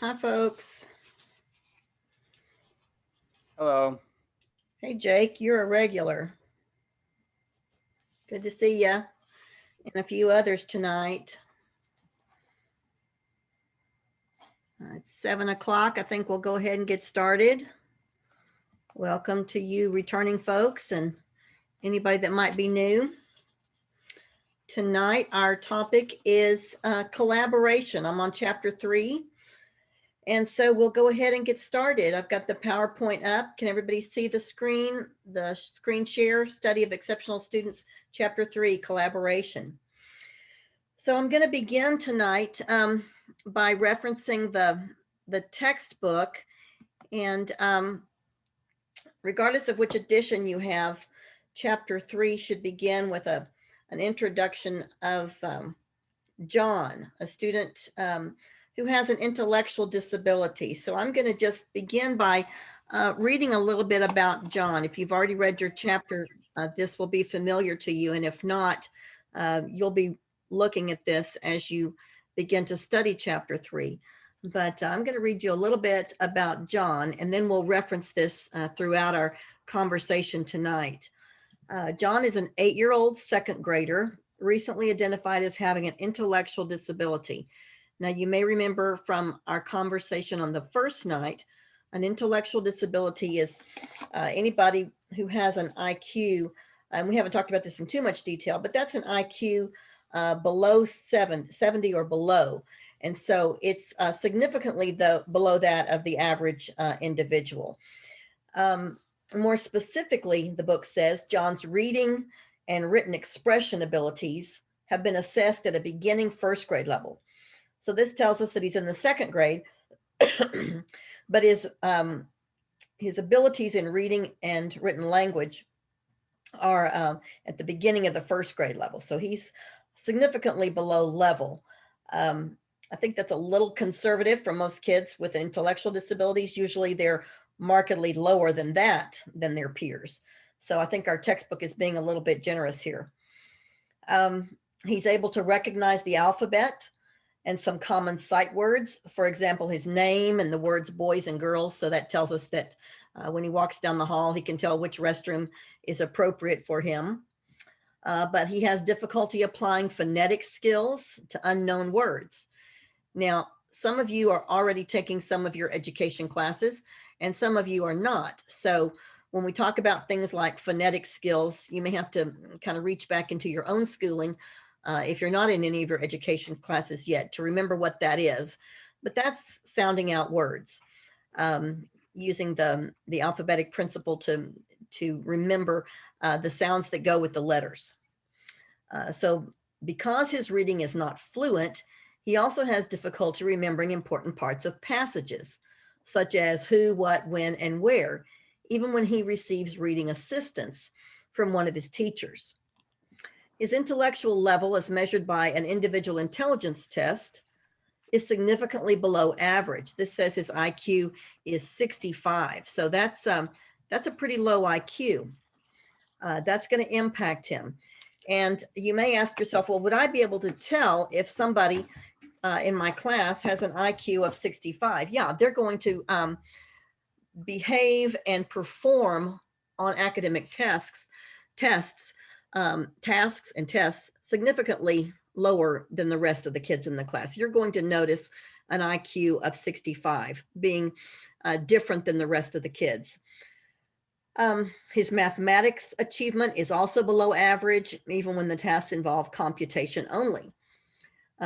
Hi, folks. Hello. Hey, Jake, you're a regular. Good to see you and a few others tonight. It's 7 o'clock. I think we'll go ahead and get started. Welcome to you returning folks and anybody that might be new. Tonight, our topic is collaboration. I'm on chapter 3. And so we'll go ahead and get started. I've got the PowerPoint up. Can everybody see the screen? The screen share, Study of Exceptional Students, Chapter 3, Collaboration. So I'm going to begin tonight by referencing the textbook. And regardless of which edition you have, Chapter 3 should begin with an introduction of John, a student who has an intellectual disability. So I'm going to just begin by reading a little bit about John. If you've already read your chapter, this will be familiar to you. And if not, you'll be looking at this as you begin to study chapter 3. But I'm going to read you a little bit about John, and then we'll reference this throughout our conversation tonight. John is an 8-year-old second grader, recently identified as having an intellectual disability. Now, you may remember from our conversation on the first night, an intellectual disability is anybody who has an IQ, and we haven't talked about this in too much detail, but that's an IQ below 70 or below. And so it's significantly below that of the average individual. More specifically, the book says John's reading and written expression abilities have been assessed at a beginning first grade level. So this tells us that he's in the second grade, but his abilities in reading and written language are at the beginning of the first grade level. So he's significantly below level. I think that's a little conservative for most kids with intellectual disabilities. Usually they're markedly lower than that, than their peers. So I think our textbook is being a little bit generous here. He's able to recognize the alphabet and some common sight words. For example, his name and the words boys and girls. So that tells us that when he walks down the hall, he can tell which restroom is appropriate for him. But he has difficulty applying phonetic skills to unknown words. Now, some of you are already taking some of your education classes and some of you are not. So when we talk about things like phonetic skills, you may have to kind of reach back into your own schooling if you're not in any of your education classes yet to remember what that is. But that's sounding out words, using the alphabetic principle to remember the sounds that go with the letters. So because his reading is not fluent, he also has difficulty remembering important parts of passages, such as who, what, when, and where, even when he receives reading assistance from one of his teachers. His intellectual level, as measured by an individual intelligence test, is significantly below average. This says his IQ is 65. So that's a pretty low IQ. That's going to impact him. And you may ask yourself, well, would I be able to tell if somebody in my class has an IQ of 65? Yeah, they're going to behave and perform on academic tasks and tests significantly lower than the rest of the kids in the class. You're going to notice an IQ of 65 being different than the rest of the kids. His mathematics achievement is also below average, even when the tasks involve computation only.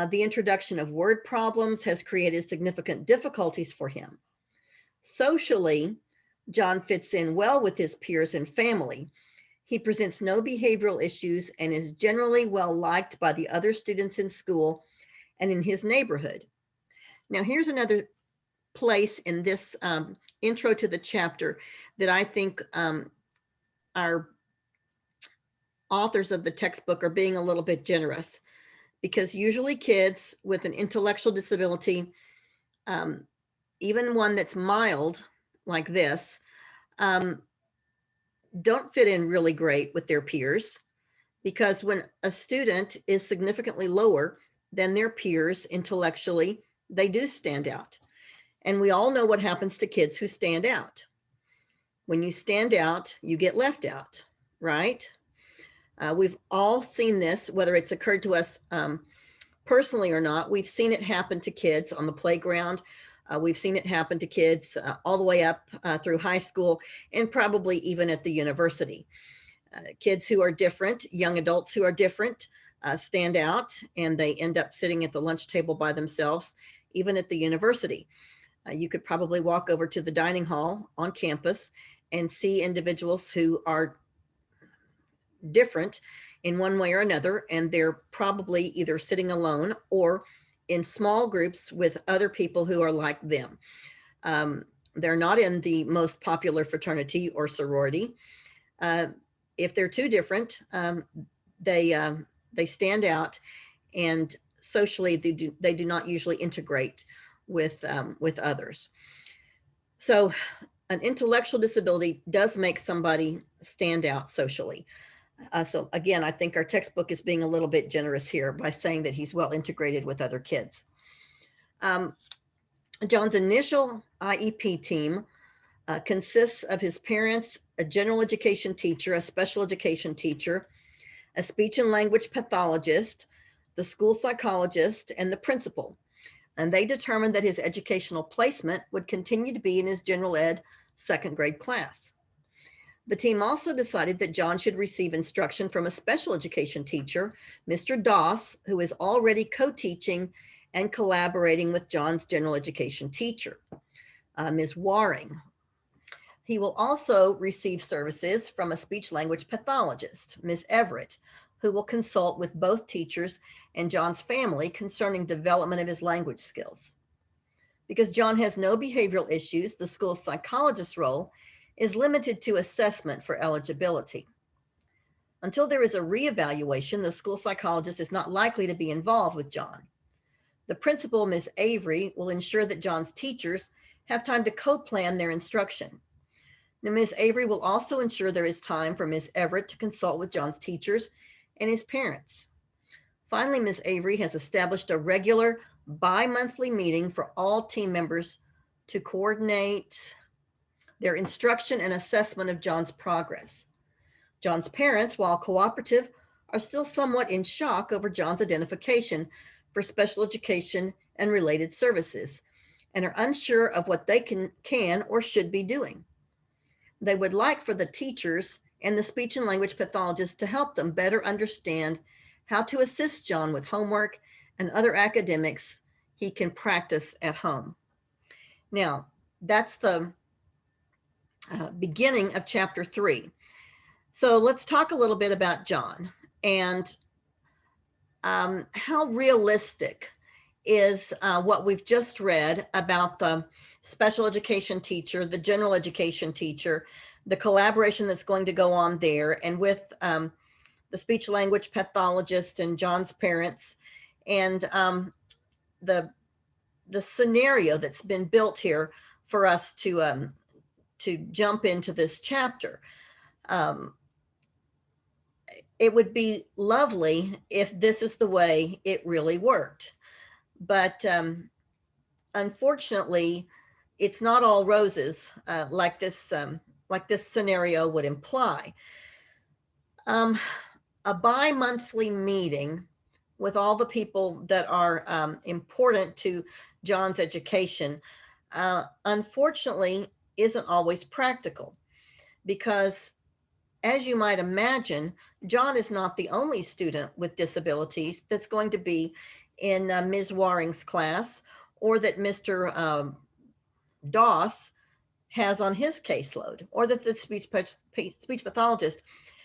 The introduction of word problems has created significant difficulties for him. Socially, John fits in well with his peers and family. He presents no behavioral issues and is generally well liked by the other students in school and in his neighborhood. Now, here's another place in this intro to the chapter that I think our authors of the textbook are being a little bit generous, because usually kids with an intellectual disability, even one that's mild like this, don't fit in really great with their peers, because when a student is significantly lower than their peers intellectually, they do stand out. And we all know what happens to kids who stand out. When you stand out, you get left out, right? We've all seen this, whether it's occurred to us personally or not. We've seen it happen to kids on the playground. We've seen it happen to kids all the way up through high school and probably even at the university. Kids who are different, young adults who are different, stand out, and they end up sitting at the lunch table by themselves, even at the university. You could probably walk over to the dining hall on campus and see individuals who are different in one way or another, and they're probably either sitting alone or in small groups with other people who are like them. They're not in the most popular fraternity or sorority. If they're too different, they stand out, and socially they do not usually integrate with others. So an intellectual disability does make somebody stand out socially. So again, I think our textbook is being a little bit generous here by saying that he's well integrated with other kids. John's initial IEP team consists of his parents, a general education teacher, a special education teacher, a speech and language pathologist, the school psychologist, and the principal. And they determined that his educational placement would continue to be in his general ed second grade class. The team also decided that John should receive instruction from a special education teacher, Mr. Doss, who is already co-teaching and collaborating with John's general education teacher, Ms. Waring. He will also receive services from a speech language pathologist, Ms. Everett, who will consult with both teachers and John's family concerning development of his language skills. Because John has no behavioral issues, the school psychologist's role is limited to assessment for eligibility. Until there is a reevaluation, the school psychologist is not likely to be involved with John. The principal, Ms. Avery, will ensure that John's teachers have time to co-plan their instruction. Now, Ms. Avery will also ensure there is time for Ms. Everett to consult with John's teachers and his parents. Finally, Ms. Avery has established a regular bi-monthly meeting for all team members to coordinate their instruction and assessment of John's progress. John's parents, while cooperative, are still somewhat in shock over John's identification for special education and related services, and are unsure of what they can or should be doing. They would like for the teachers and the speech and language pathologist to help them better understand how to assist John with homework and other academics he can practice at home. Now, that's the beginning of chapter 3. So let's talk a little bit about John and how realistic is what we've just read about the special education teacher, the general education teacher, the collaboration that's going to go on there, and with the speech language pathologist and John's parents, and the scenario that's been built here for us to jump into this chapter. It would be lovely if this is the way it really worked. But unfortunately, it's not all roses like this scenario would imply. A bi-monthly meeting with all the people that are important to John's education, unfortunately, isn't always practical, because as you might imagine, John is not the only student with disabilities that's going to be in Ms. Waring's class, or that Mr. Doss has on his caseload, or that the speech pathologist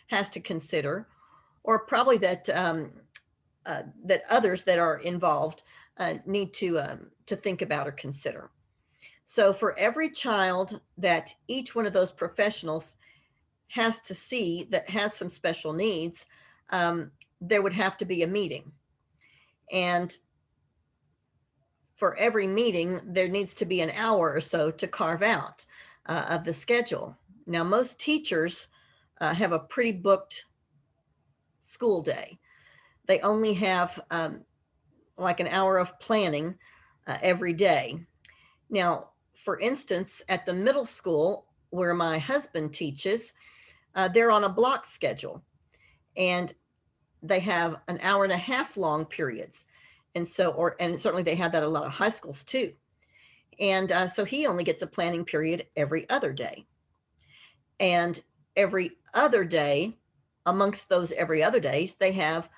has to consider, or probably that that others that are involved need to think about or consider. So for every child that each one of those professionals has to see that has some special needs, there would have to be a meeting. And for every meeting, there needs to be an hour or so to carve out of the schedule. Now, most teachers have a pretty booked school day. They only have like an hour of planning every day. Now, for instance, at the middle school where my husband teaches, they're on a block schedule, and they have an hour and a half long periods. And so, and certainly they have that at a lot of high schools too. And so he only gets a planning period every other day. And every other day, amongst those every other days, they have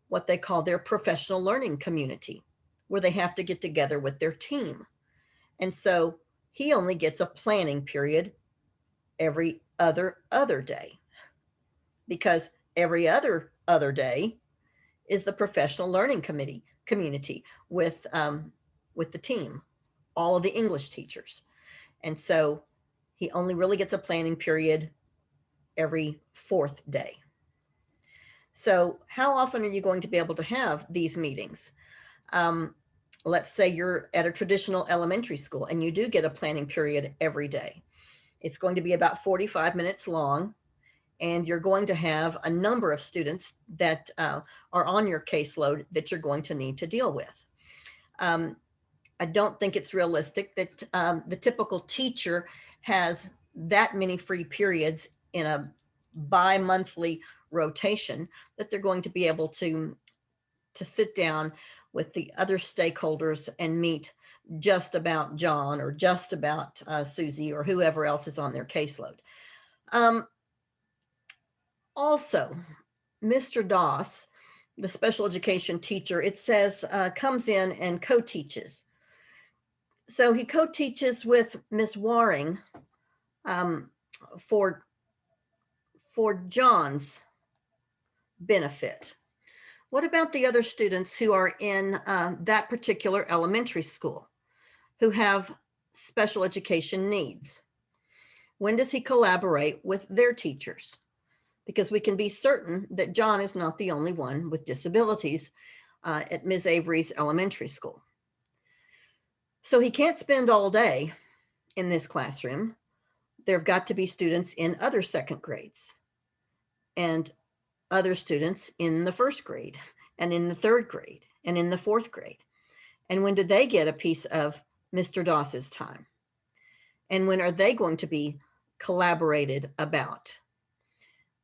what they call their professional learning community, where they have to get together with their team. And so he only gets a planning period every other day, because every other day is the professional learning community with the team, all of the English teachers. And so he only really gets a planning period every fourth day. So how often are you going to be able to have these meetings? Let's say you're at a traditional elementary school and you do get a planning period every day. It's going to be about 45 minutes long, and you're going to have a number of students that are on your caseload that you're going to need to deal with. I don't think it's realistic that the typical teacher has that many free periods in a bi-monthly rotation that they're going to be able to sit down with the other stakeholders and meet just about John or just about Susie or whoever else is on their caseload. Also, Mr. Doss, the special education teacher, it says comes in and co-teaches. So he co-teaches with Ms. Waring for John's benefit. What about the other students who are in that particular elementary school who have special education needs? When does he collaborate with their teachers? Because we can be certain that John is not the only one with disabilities at Ms. Avery's elementary school. So he can't spend all day in this classroom. There have got to be students in other second grades and other students in the first grade and in the third grade and in the fourth grade. And when do they get a piece of Mr. Doss's time? And when are they going to be collaborated about?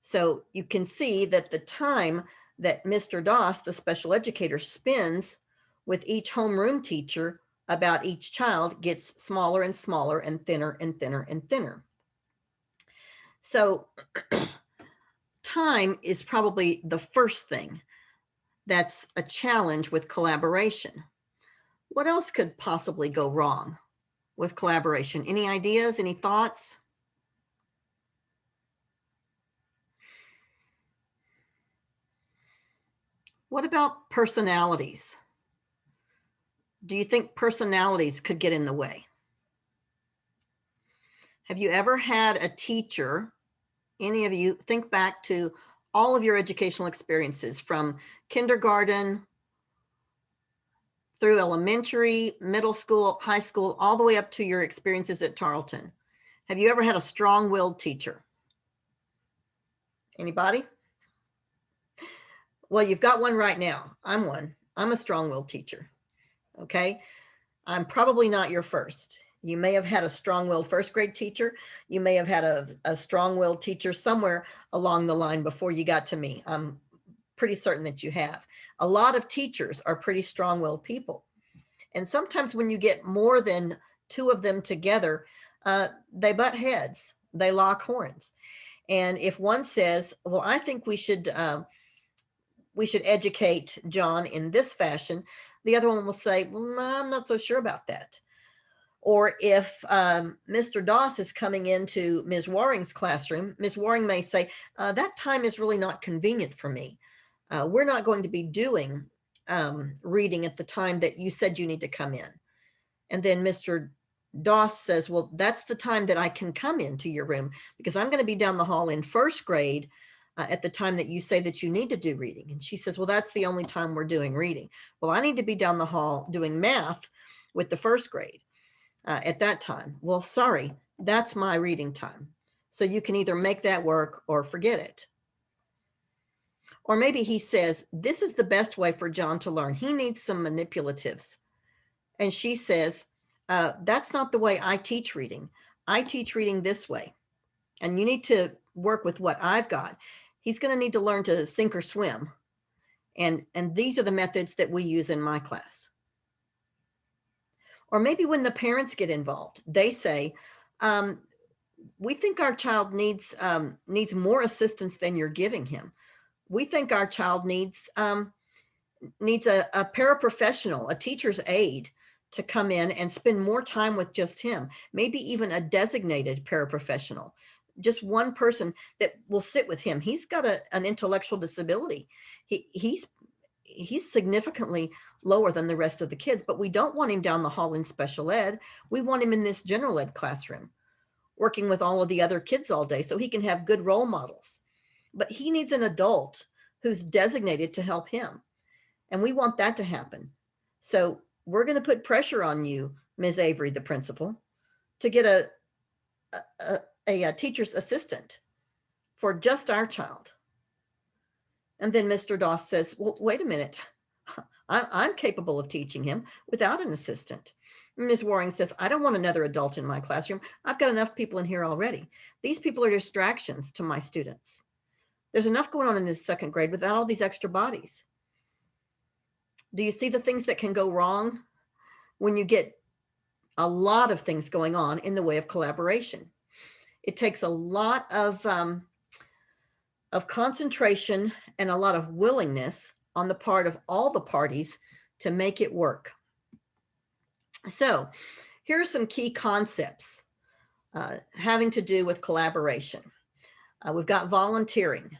So you can see that the time that Mr. Doss, the special educator, spends with each homeroom teacher about each child gets smaller and smaller and thinner and thinner and thinner. So time is probably the first thing that's a challenge with collaboration. What else could possibly go wrong with collaboration? Any ideas, any thoughts? What about personalities? Do you think personalities could get in the way? Have you ever had a teacher, any of you, think back to all of your educational experiences from kindergarten through elementary, middle school, high school, all the way up to your experiences at Tarleton? Have you ever had a strong-willed teacher? Anybody? Well, you've got one right now. I'm one. I'm a strong-willed teacher. Okay. I'm probably not your first. You may have had a strong-willed first grade teacher. You may have had a strong-willed teacher somewhere along the line before you got to me. I'm pretty certain that you have. A lot of teachers are pretty strong-willed people. And sometimes when you get more than two of them together, they butt heads, they lock horns. And if one says, well, I think we should educate John in this fashion, the other one will say, well, no, I'm not so sure about that. Or if Mr. Doss is coming into Ms. Waring's classroom, Ms. Waring may say, that time is really not convenient for me. We're not going to be doing reading at the time that you said you need to come in. And then Mr. Doss says, well, that's the time that I can come into your room because I'm going to be down the hall in first grade at the time that you say that you need to do reading. And she says, well, that's the only time we're doing reading. Well, I need to be down the hall doing math with the first grade at that time. Well, sorry, that's my reading time. So you can either make that work or forget it. Or maybe he says, this is the best way for John to learn. He needs some manipulatives. And she says, That's not the way I teach reading. I teach reading this way. And you need to work with what I've got. He's going to need to learn to sink or swim. And these are the methods that we use in my class. Or maybe when the parents get involved, they say, we think our child needs more assistance than you're giving him. We think our child needs a paraprofessional, a teacher's aide, to come in and spend more time with just him, maybe even a designated paraprofessional, just one person that will sit with him. He's got an intellectual disability. He's significantly lower than the rest of the kids, but we don't want him down the hall in special ed. We want him in this general ed classroom, working with all of the other kids all day so he can have good role models. But he needs an adult who's designated to help him. And we want that to happen. So we're going to put pressure on you, Ms. Avery, the principal, to get a teacher's assistant for just our child. And then Mr. Doss says, well, wait a minute. I'm capable of teaching him without an assistant. Ms. Waring says, I don't want another adult in my classroom. I've got enough people in here already. These people are distractions to my students. There's enough going on in this second grade without all these extra bodies. Do you see the things that can go wrong when you get a lot of things going on in the way of collaboration? It takes a lot of concentration and a lot of willingness on the part of all the parties to make it work. So here are some key concepts having to do with collaboration. We've got volunteering.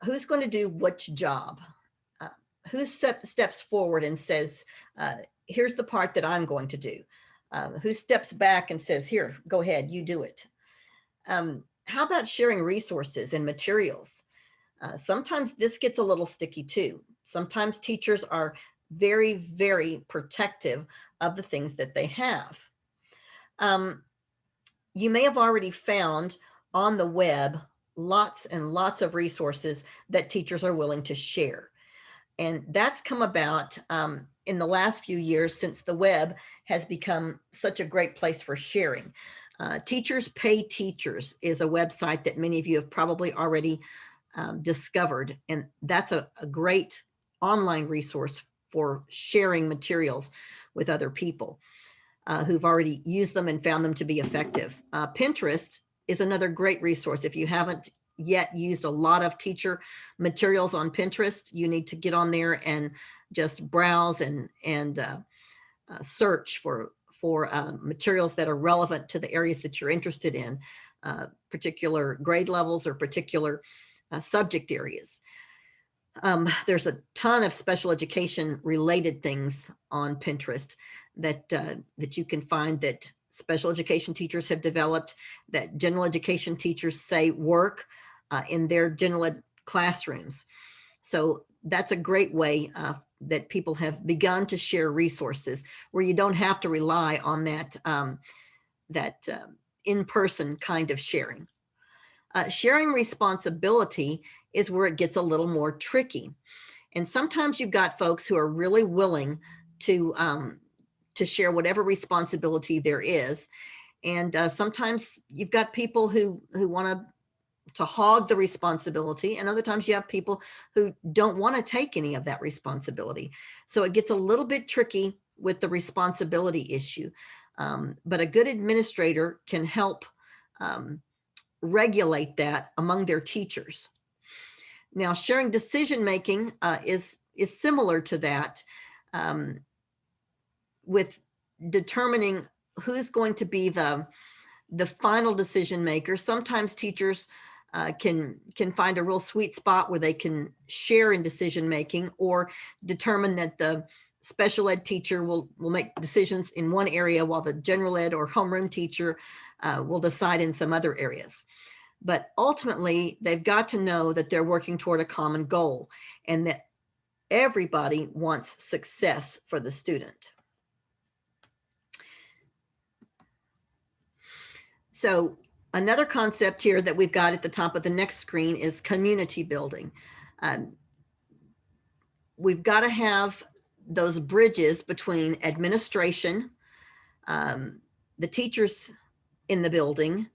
Who's going to do which job? Who steps forward and says, here's the part that I'm going to do? Who steps back and says, here, go ahead, you do it. How about sharing resources and materials? Sometimes this gets a little sticky too. Sometimes teachers are very, very protective of the things that they have. You may have already found on the web lots and lots of resources that teachers are willing to share. And that's come about in the last few years since the web has become such a great place for sharing. Teachers Pay Teachers is a website that many of you have probably already discovered. And that's a great online resource for sharing materials with other people who've already used them and found them to be effective. Pinterest is another great resource. If you haven't yet used a lot of teacher materials on Pinterest, you need to get on there and just browse and search for materials that are relevant to the areas that you're interested in, particular grade levels or particular subject areas. There's a ton of special education related things on Pinterest that you can find that special education teachers have developed, that general education teachers say work in their general ed classrooms. So that's a great way that people have begun to share resources where you don't have to rely on that in-person kind of sharing. Sharing responsibility is where it gets a little more tricky. And sometimes you've got folks who are really willing to share whatever responsibility there is. And sometimes you've got people who want to hog the responsibility, and other times you have people who don't want to take any of that responsibility. So it gets a little bit tricky with the responsibility issue. But a good administrator can help regulate that among their teachers. Now, sharing decision-making is similar to that, with determining who's going to be the final decision maker. Sometimes teachers can find a real sweet spot where they can share in decision making, or determine that the special ed teacher will make decisions in one area while the general ed or homeroom teacher will decide in some other areas. But ultimately, they've got to know that they're working toward a common goal and that everybody wants success for the student. So another concept here that we've got at the top of the next screen is community building. We've got to have those bridges between administration, the teachers in the building,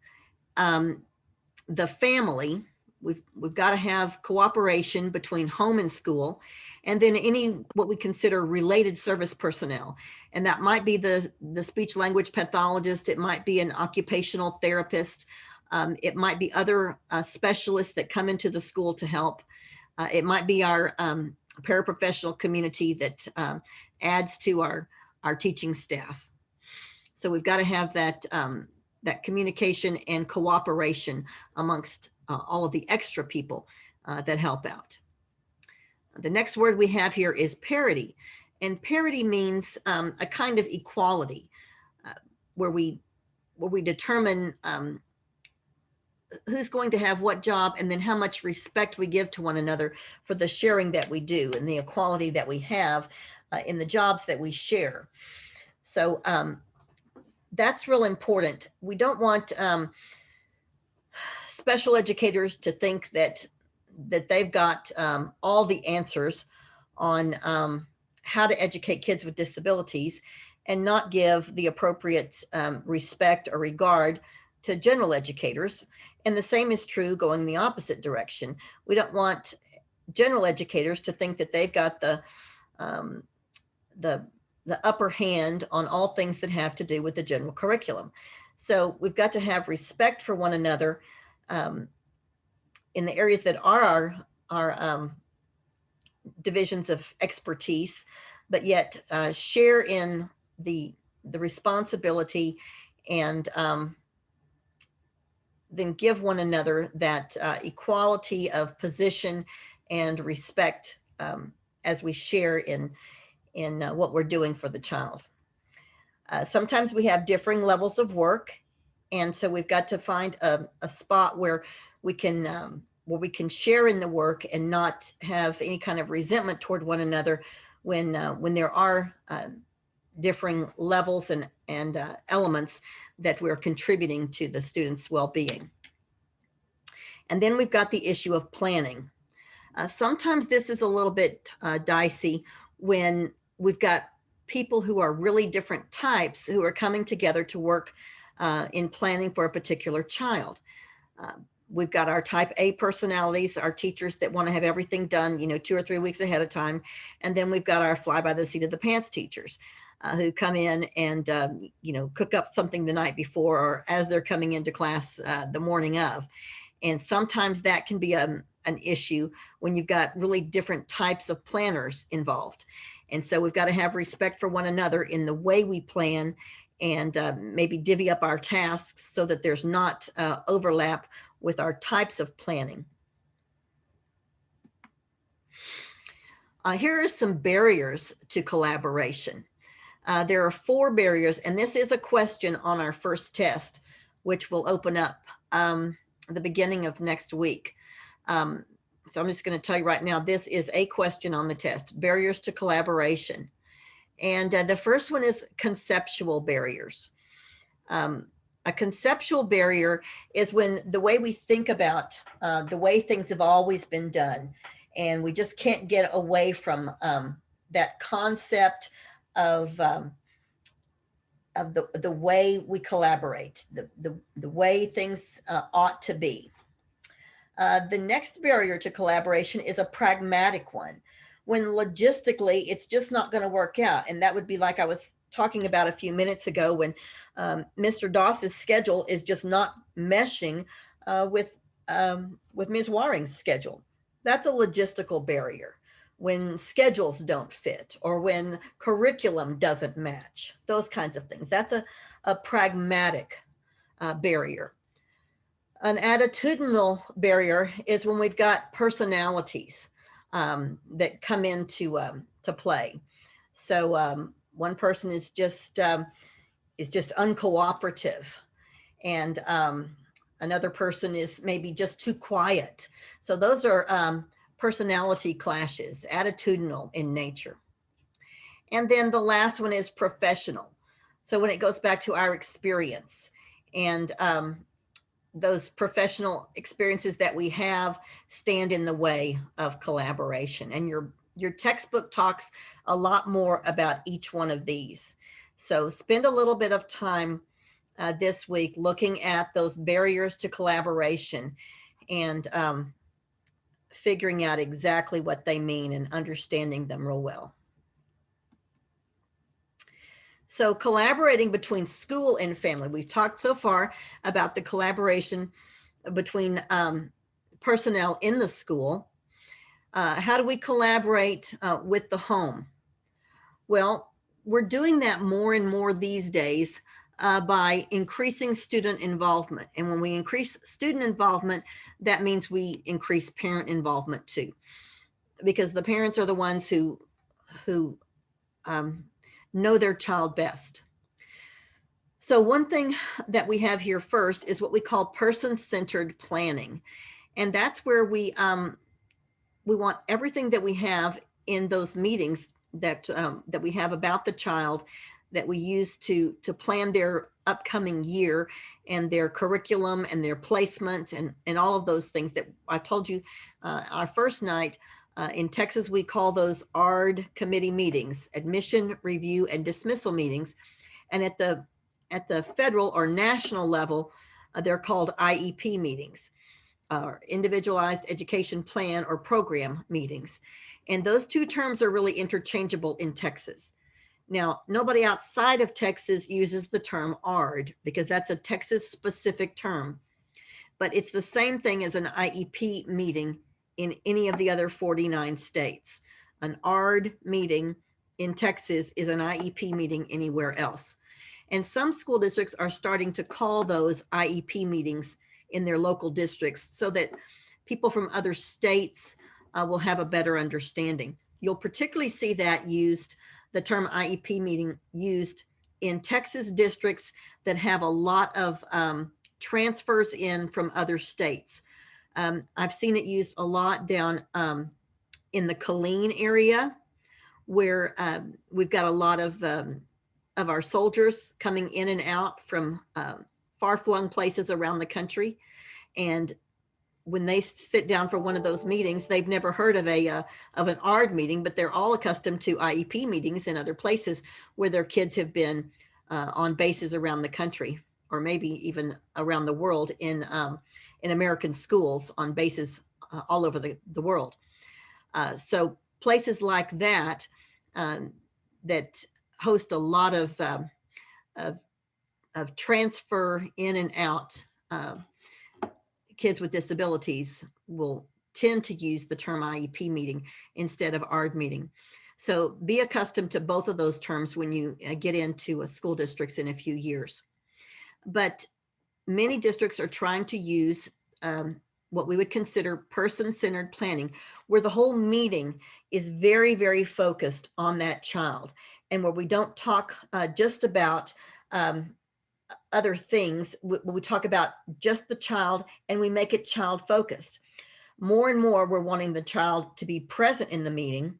the family. We've got to have cooperation between home and school, and then any what we consider related service personnel. And that might be the speech language pathologist, it might be an occupational therapist, it might be other specialists that come into the school to help. It might be our paraprofessional community that adds to our teaching staff. So we've got to have that that communication and cooperation amongst all of the extra people that help out. The next word we have here is parity. And parity means a kind of equality where we determine who's going to have what job, and then how much respect we give to one another for the sharing that we do and the equality that we have in the jobs that we share. So that's real important. We don't want special educators to think that they've got all the answers on how to educate kids with disabilities and not give the appropriate respect or regard to general educators. And the same is true going the opposite direction. We don't want general educators to think that they've got the upper hand on all things that have to do with the general curriculum. So we've got to have respect for one another in the areas that are our divisions of expertise, but yet share in the responsibility, and then give one another that equality of position and respect as we share in what we're doing for the child. Sometimes we have differing levels of work, and so we've got to find a spot where we can share in the work and not have any kind of resentment toward one another when there are differing levels and elements that we're contributing to the students' well-being. And then we've got the issue of planning. Sometimes this is a little bit dicey when we've got people who are really different types who are coming together to work in planning for a particular child. We've got our type A personalities, our teachers that want to have everything done, 2 or 3 weeks ahead of time. And then we've got our fly by the seat of the pants teachers who come in and, cook up something the night before or as they're coming into class the morning of. And sometimes that can be an issue when you've got really different types of planners involved. And so we've got to have respect for one another in the way we plan, and maybe divvy up our tasks so that there's not overlap with our types of planning. Here are some barriers to collaboration. There are 4 barriers, and this is a question on our first test, which will open up the beginning of next week. So I'm just going to tell you right now, this is a question on the test, barriers to collaboration. And the first one is conceptual barriers. A conceptual barrier is when the way we think about the way things have always been done, and we just can't get away from that concept of the way we collaborate, the way things ought to be. The next barrier to collaboration is a pragmatic one, when logistically it's just not going to work out. And that would be like I was talking about a few minutes ago, when Mr. Doss's schedule is just not meshing with Ms. Waring's schedule. That's a logistical barrier. When schedules don't fit, or when curriculum doesn't match, those kinds of things. That's a pragmatic barrier. An attitudinal barrier is when we've got personalities that come into to play. So one person is just uncooperative, and another person is maybe just too quiet. So those are personality clashes, attitudinal in nature. And then the last one is professional. So when it goes back to our experience, and those professional experiences that we have stand in the way of collaboration. And your textbook talks a lot more about each one of these. So spend a little bit of time this week looking at those barriers to collaboration and figuring out exactly what they mean and understanding them real well. So collaborating between school and family. We've talked so far about the collaboration between personnel in the school. How do we collaborate with the home? Well, we're doing that more and more these days by increasing student involvement. And when we increase student involvement, that means we increase parent involvement too, because the parents are the ones who know their child best. So one thing that we have here first is what we call person-centered planning. And that's where we want everything that we have in those meetings that we have about the child that we use to plan their upcoming year and their curriculum and their placement and all of those things that I told you our first night. In Texas, we call those ARD committee meetings, admission, review, and dismissal meetings. And at the federal or national level, they're called IEP meetings, individualized education plan or program meetings. And those two terms are really interchangeable in Texas. Now, nobody outside of Texas uses the term ARD because that's a Texas specific term, but it's the same thing as an IEP meeting in any of the other 49 states. An ARD meeting in Texas is an IEP meeting anywhere else. And some school districts are starting to call those IEP meetings in their local districts so that people from other states will have a better understanding. You'll particularly see that used, the term IEP meeting used in Texas districts that have a lot of transfers in from other states. I've seen it used a lot down in the Killeen area where we've got a lot of our soldiers coming in and out from far-flung places around the country. And when they sit down for one of those meetings, they've never heard of an ARD meeting, but they're all accustomed to IEP meetings in other places where their kids have been on bases around the country, or maybe even around the world in American schools on bases all over the world. So places like that that host a lot of transfer in and out kids with disabilities will tend to use the term IEP meeting instead of ARD meeting. So be accustomed to both of those terms when you get into school districts in a few years. But many districts are trying to use what we would consider person-centered planning, where the whole meeting is very, very focused on that child, and where we don't talk just about other things. We talk about just the child, and we make it child focused. More and more, we're wanting the child to be present in the meeting,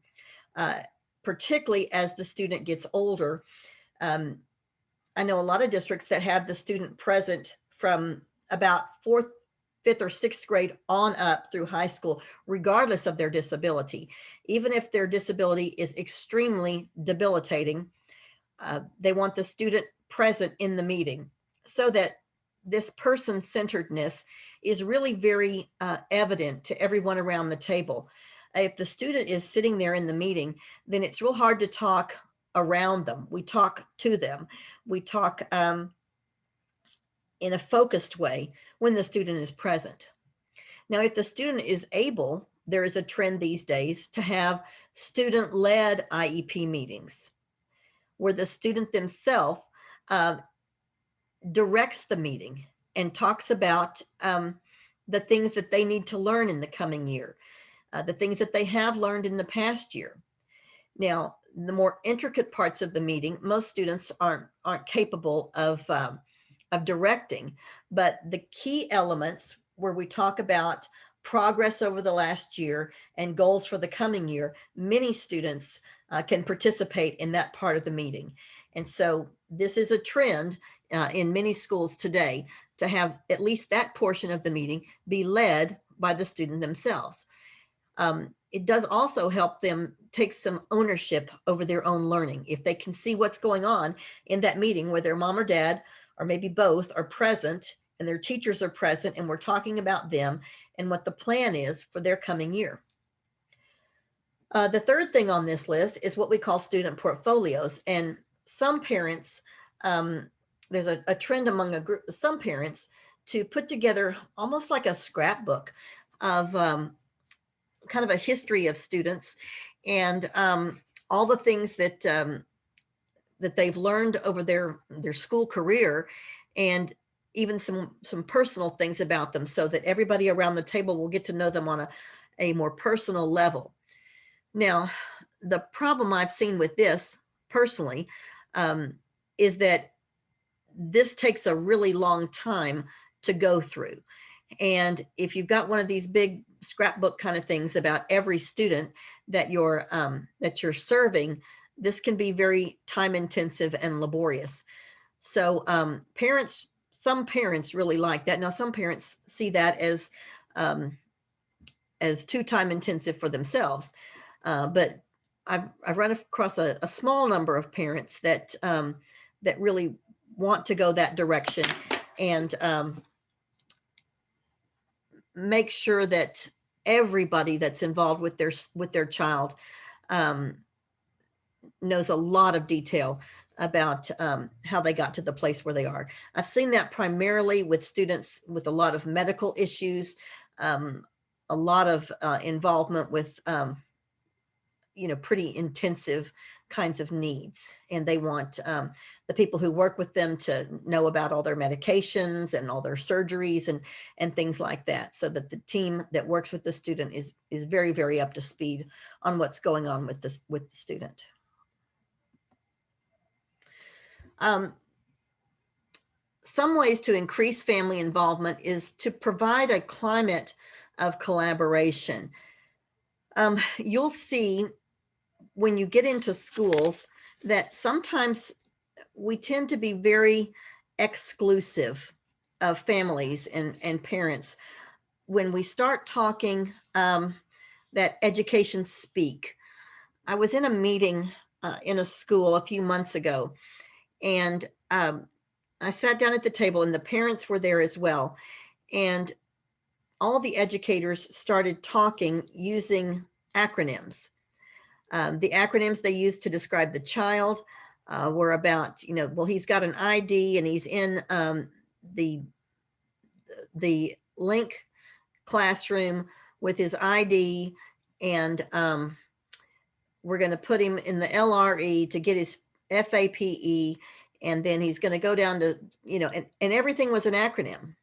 particularly as the student gets older. I know a lot of districts that have the student present from about 4th, 5th, or 6th grade on up through high school, regardless of their disability. Even if their disability is extremely debilitating, they want the student present in the meeting so that this person-centeredness is really very evident to everyone around the table. If the student is sitting there in the meeting, then it's real hard to talk around them. We talk to them. We talk in a focused way when the student is present. Now, if the student is able, there is a trend these days to have student-led IEP meetings where the student themselves directs the meeting and talks about the things that they need to learn in the coming year, the things that they have learned in the past year. Now, the more intricate parts of the meeting, most students aren't capable of directing, but the key elements where we talk about progress over the last year and goals for the coming year, many students can participate in that part of the meeting. And so this is a trend in many schools today to have at least that portion of the meeting be led by the student themselves. it does also help them take some ownership over their own learning. If they can see what's going on in that meeting where their mom or dad, or maybe both, are present and their teachers are present and we're talking about them and what the plan is for their coming year. The third thing on this list is what we call student portfolios. And some parents, there's a trend among some parents to put together almost like a scrapbook of kind of a history of students and all the things that that they've learned over their school career, and even some personal things about them, so that everybody around the table will get to know them on a more personal level. Now, the problem I've seen with this personally is that this takes a really long time to go through. And if you've got one of these big scrapbook kind of things about every student that you're serving, this can be very time intensive and laborious. So some parents really like that. Now, some parents see that as too time intensive for themselves. But I've run across a small number of parents that that really want to go that direction and make sure that everybody that's involved with their child knows a lot of detail about how they got to the place where they are. I've seen that primarily with students with a lot of medical issues, a lot of involvement with pretty intensive kinds of needs. And they want the people who work with them to know about all their medications and all their surgeries and things like that, so that the team that works with the student is very, very up to speed on what's going on with the student. Some ways to increase family involvement is to provide a climate of collaboration. You'll see when you get into schools that sometimes we tend to be very exclusive of families and parents when we start talking that education speak. I was in a meeting in a school a few months ago, and I sat down at the table and the parents were there as well. And all the educators started talking using acronyms. The acronyms they used to describe the child were about, well, he's got an ID and he's in the link classroom with his ID, and we're going to put him in the LRE to get his FAPE, and then he's going to go down to, and everything was an acronym.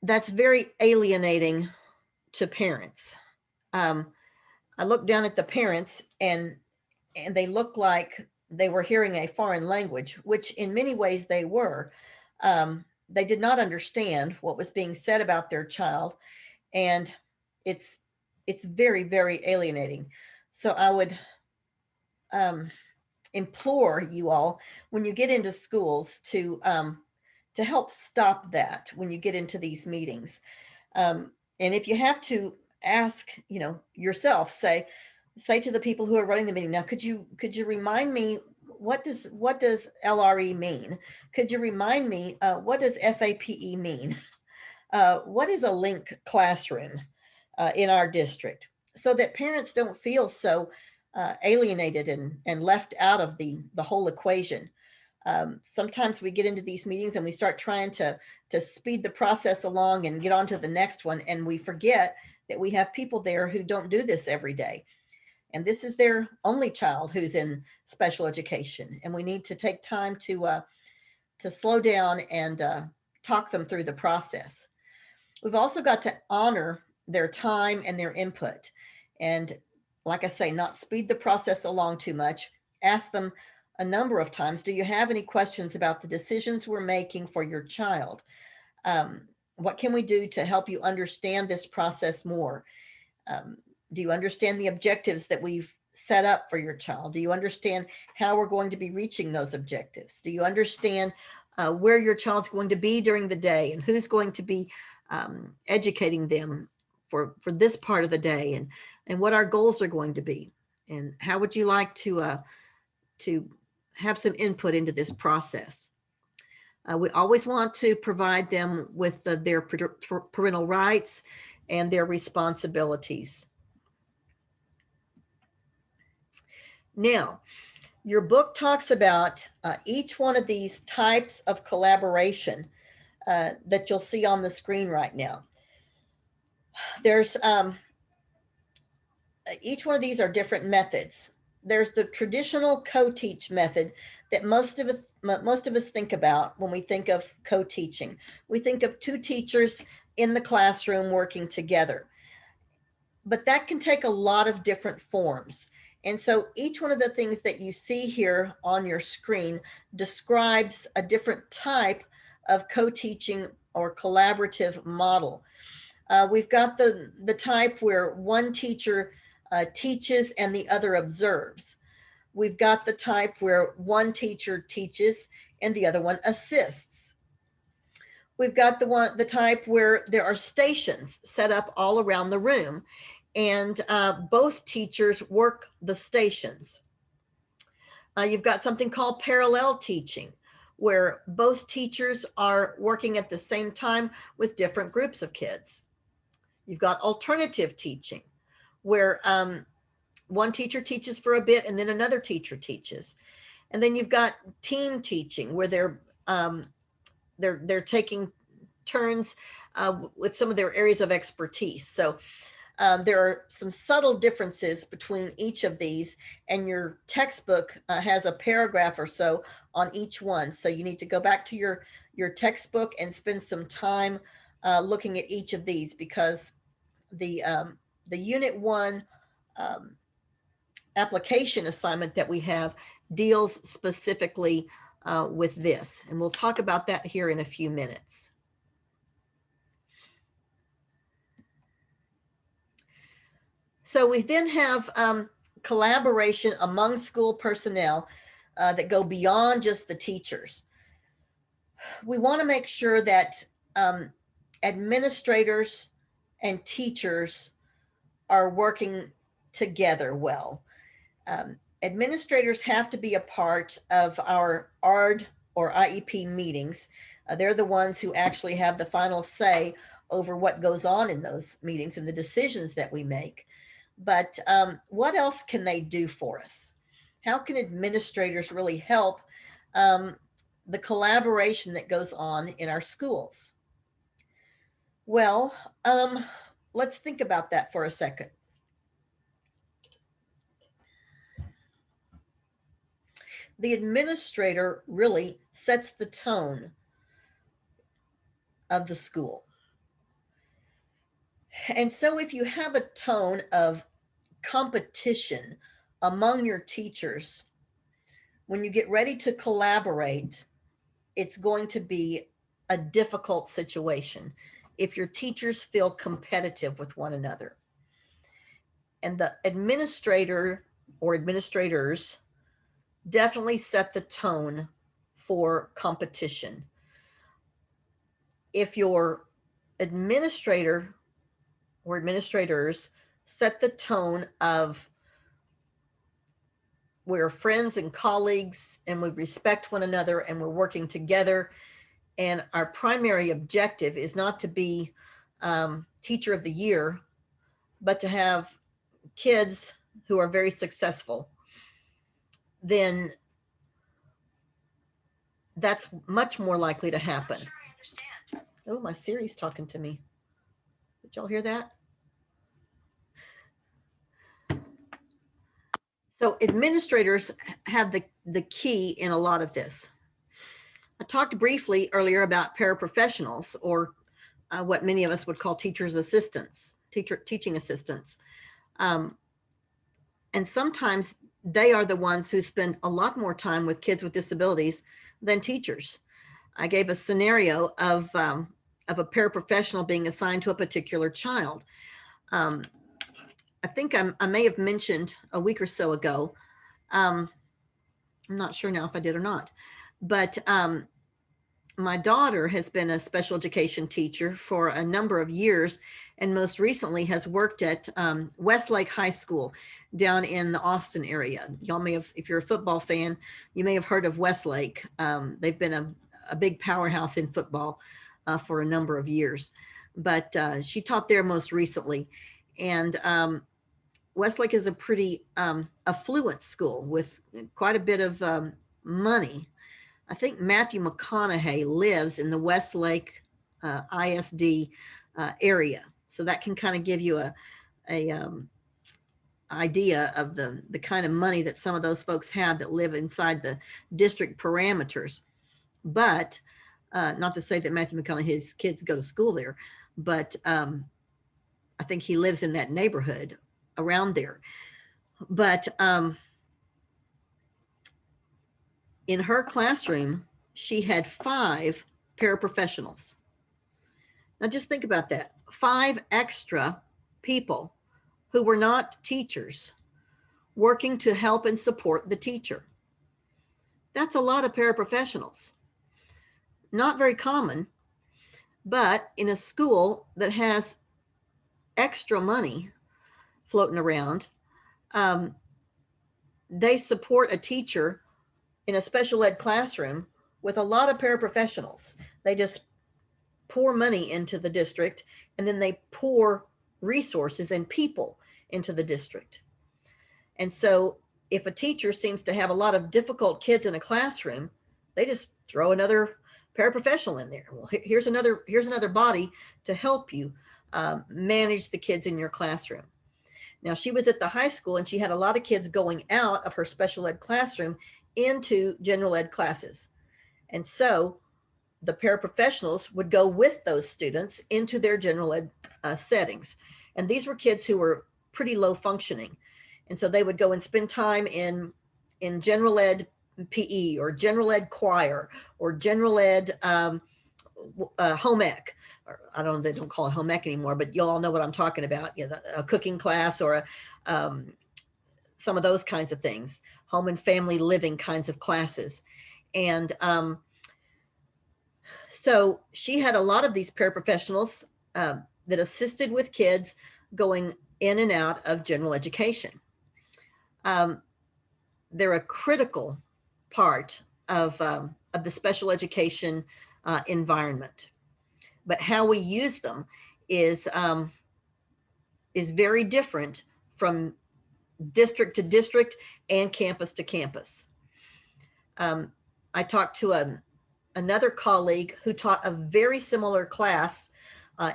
That's very alienating to parents. I looked down at the parents and they looked like they were hearing a foreign language, which in many ways they were. They did not understand what was being said about their child, and it's very, very alienating. So I would implore you all, when you get into schools, to help stop that when you get into these meetings. And if you have to ask, yourself, say to the people who are running the meeting, now, could you remind me, what does LRE mean? Could you remind me, what does FAPE mean? What is a link classroom in our district? So that parents don't feel so alienated and left out of the whole equation. Sometimes we get into these meetings and we start trying to speed the process along and get on to the next one, and we forget that we have people there who don't do this every day. And this is their only child who's in special education. And we need to take time to slow down and talk them through the process. We've also got to honor their time and their input. And like I say, not speed the process along too much. Ask them a number of times, do you have any questions about the decisions we're making for your child? What can we do to help you understand this process more? Do you understand the objectives that we've set up for your child? Do you understand how we're going to be reaching those objectives? Do you understand where your child's going to be during the day and who's going to be educating them for this part of the day, and what our goals are going to be, and how would you like to have some input into this process. We always want to provide them with their parental rights and their responsibilities. Now, your book talks about each one of these types of collaboration that you'll see on the screen right now. There's each one of these are different methods. There's the traditional co-teach method that most of us think about when we think of co-teaching. We think of two teachers in the classroom working together, but that can take a lot of different forms. And so each one of the things that you see here on your screen describes a different type of co-teaching or collaborative model. We've got the type where one teacher teaches and the other observes. We've got the type where one teacher teaches and the other one assists. We've got the type where there are stations set up all around the room, and both teachers work the stations. You've got something called parallel teaching, where both teachers are working at the same time with different groups of kids. You've got alternative teaching, where one teacher teaches for a bit and then another teacher teaches. And then you've got team teaching, where they're taking turns with some of their areas of expertise. So there are some subtle differences between each of these, and your textbook has a paragraph or so on each one. So you need to go back to your textbook and spend some time looking at each of these, because the Unit 1 application assignment that we have deals specifically with this. And we'll talk about that here in a few minutes. So we then have collaboration among school personnel that go beyond just the teachers. We want to make sure that administrators and teachers are working together well. Administrators have to be a part of our ARD or IEP meetings. They're the ones who actually have the final say over what goes on in those meetings and the decisions that we make. But what else can they do for us? How can administrators really help the collaboration that goes on in our schools? Well, let's think about that for a second. The administrator really sets the tone of the school. And so if you have a tone of competition among your teachers, when you get ready to collaborate, it's going to be a difficult situation if your teachers feel competitive with one another. And the administrator or administrators definitely set the tone for competition. If your administrator or administrators set the tone of we're friends and colleagues and we respect one another and we're working together, and our primary objective is not to be teacher of the year, but to have kids who are very successful, then that's much more likely to happen. Sure, I understand. Oh, my Siri's talking to me. Did y'all hear that? So administrators have the key in a lot of this. I talked briefly earlier about paraprofessionals, or what many of us would call teachers' assistants, teaching assistants. And sometimes they are the ones who spend a lot more time with kids with disabilities than teachers. I gave a scenario of a paraprofessional being assigned to a particular child. I think I may have mentioned a week or so ago, I'm not sure now if I did or not, but my daughter has been a special education teacher for a number of years, and most recently has worked at Westlake High School down in the Austin area. Y'all may have, if you're a football fan, you may have heard of Westlake. They've been a big powerhouse in football for a number of years, but she taught there most recently. And Westlake is a pretty affluent school with quite a bit of money. I think Matthew McConaughey lives in the Westlake ISD area, so that can kind of give you a idea of the kind of money that some of those folks have that live inside the district parameters. But not to say that Matthew McConaughey's kids go to school there, but I think he lives in that neighborhood around there. But in her classroom, she had 5 paraprofessionals. Now just think about that. 5 extra people who were not teachers working to help and support the teacher. That's a lot of paraprofessionals. Not very common, but in a school that has extra money floating around, they support a teacher in a special ed classroom with a lot of paraprofessionals. They just pour money into the district, and then they pour resources and people into the district. And so if a teacher seems to have a lot of difficult kids in a classroom, they just throw another paraprofessional in there. Well, here's another body to help you manage the kids in your classroom. Now, she was at the high school, and she had a lot of kids going out of her special ed classroom into general ed classes. And so the paraprofessionals would go with those students into their general ed settings. And these were kids who were pretty low functioning. And so they would go and spend time in general ed PE or general ed choir or general ed home ec. Or I don't know, they don't call it home ec anymore, but you all know what I'm talking about. You know, a cooking class or some of those kinds of things, home and family living kinds of classes. And so she had a lot of these paraprofessionals that assisted with kids going in and out of general education. They're a critical part of the special education environment. But how we use them is very different from district to district and campus to campus. I talked to another colleague who taught a very similar class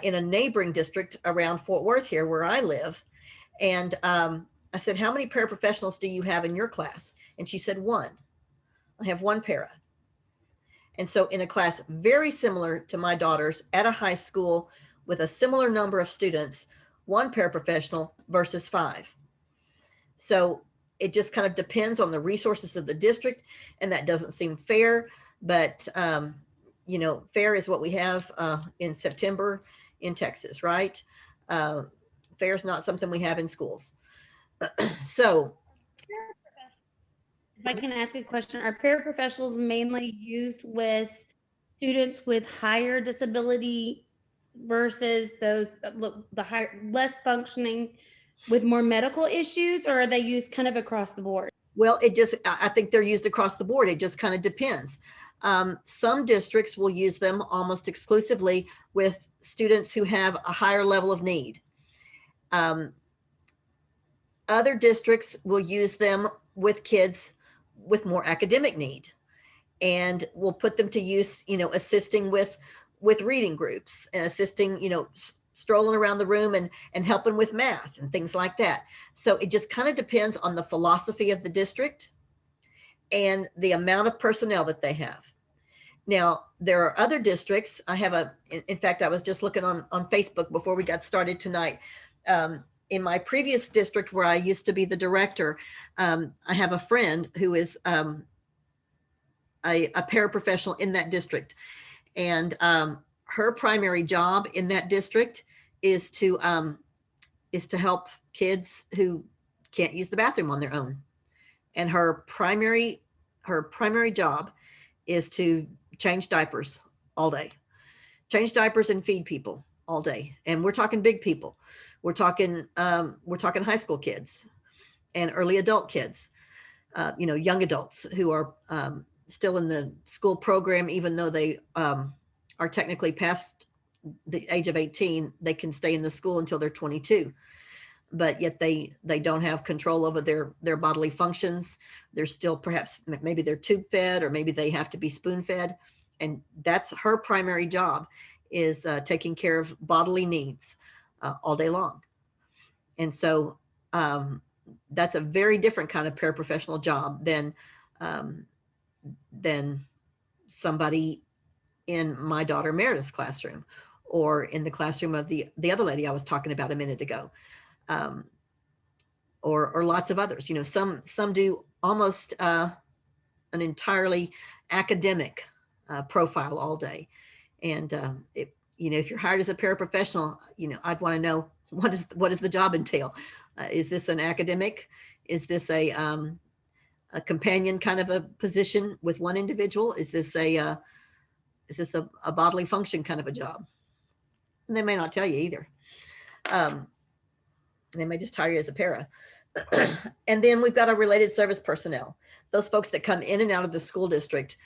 in a neighboring district around Fort Worth here where I live. And I said, how many paraprofessionals do you have in your class? And she said, 1. I have 1 para. And so in a class very similar to my daughter's at a high school with a similar number of students, 1 paraprofessional versus 5. So it just kind of depends on the resources of the district, and that doesn't seem fair, but you know, fair is what we have in September in Texas, right? Fair is not something we have in schools. So if I can ask a question, are paraprofessionals mainly used with students with higher disability versus those the higher, less functioning with more medical issues, or are they used kind of across the board? Well, I think they're used across the board. It just kind of depends. Some districts will use them almost exclusively with students who have a higher level of need. Other districts will use them with kids with more academic need, and we'll put them to use, you know, assisting with reading groups and assisting, you know, strolling around the room and helping with math and things like that. So it just kind of depends on the philosophy of the district and the amount of personnel that they have. Now, there are other districts. I have in fact, I was just looking on Facebook before we got started tonight. In my previous district where I used to be the director, I have a friend who is a paraprofessional in that district. And her primary job in that district is to help kids who can't use the bathroom on their own. And her primary job is to change diapers all day. Change diapers and feed people all day. And we're talking big people. We're talking high school kids and early adult kids, young adults who are still in the school program, even though they are technically past the age of 18, they can stay in the school until they're 22. But yet they don't have control over their bodily functions. They're still perhaps, maybe they're tube fed, or maybe they have to be spoon fed. And that's her primary job, is taking care of bodily needs all day long. And so that's a very different kind of paraprofessional job than somebody in my daughter Meredith's classroom, or in the classroom of the other lady I was talking about a minute ago. Or lots of others. Some do almost an entirely academic profile all day. And if you're hired as a paraprofessional, I'd want to know, what does the job entail? Is this an academic? Is this a companion kind of a position with one individual? Is this a bodily function kind of a job? And they may not tell you either. They may just hire you as a para. And then we've got our related service personnel, those folks that come in and out of the school district,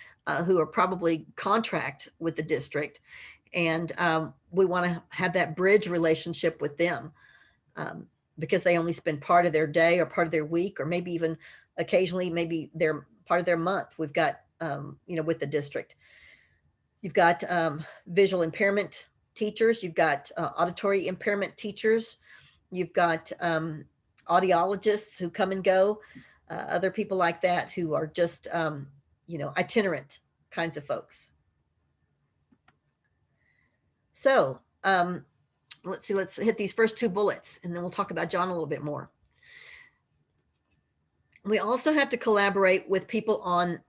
who are probably contract with the district. And we want to have that bridge relationship with them, because they only spend part of their day or part of their week, or maybe even occasionally, maybe they're part of their month. We've got, with the district, you've got visual impairment teachers, you've got auditory impairment teachers, you've got audiologists who come and go, other people like that who are just, itinerant kinds of folks. So let's see, let's hit these first two bullets, and then we'll talk about John a little bit more. We also have to collaborate with people on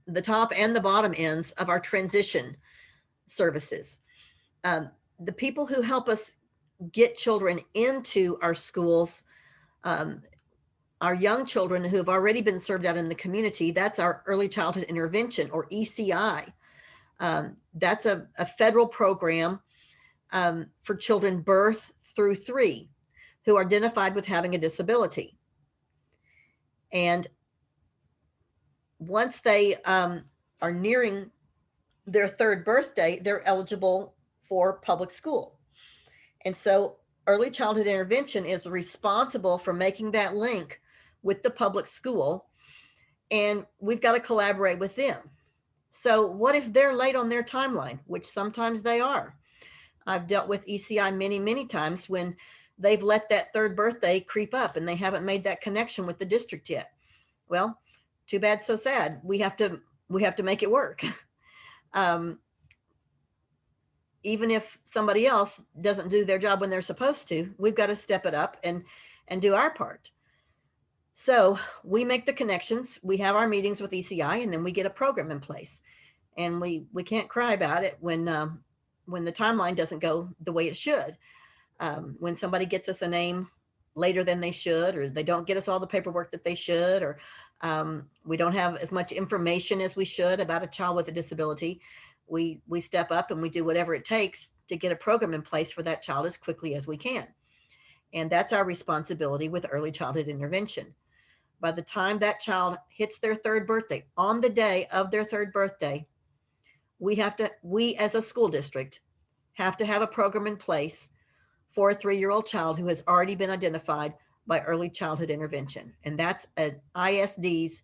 the top and the bottom ends of our transition services. The people who help us get children into our schools, our young children who have already been served out in the community, that's our early childhood intervention, or ECI. That's a federal program for children birth through 3 who are identified with having a disability. And once they are nearing their 3rd birthday, they're eligible for public school. And so early childhood intervention is responsible for making that link with the public school, and we've got to collaborate with them. So what if they're late on their timeline, which sometimes they are? I've dealt with ECI many, many times when they've let that 3rd birthday creep up and they haven't made that connection with the district yet. Well, too bad, so sad. We have to make it work. Even if somebody else doesn't do their job when they're supposed to, we've got to step it up and do our part. So we make the connections, we have our meetings with ECI, and then we get a program in place. And we can't cry about it when the timeline doesn't go the way it should. When somebody gets us a name later than they should, or they don't get us all the paperwork that they should, or we don't have as much information as we should about a child with a disability, we step up and we do whatever it takes to get a program in place for that child as quickly as we can. And that's our responsibility with early childhood intervention. By the time that child hits their 3rd birthday, on the day of their 3rd birthday, we as a school district have to have a program in place for a 3-year-old child who has already been identified by early childhood intervention. And that's an ISD's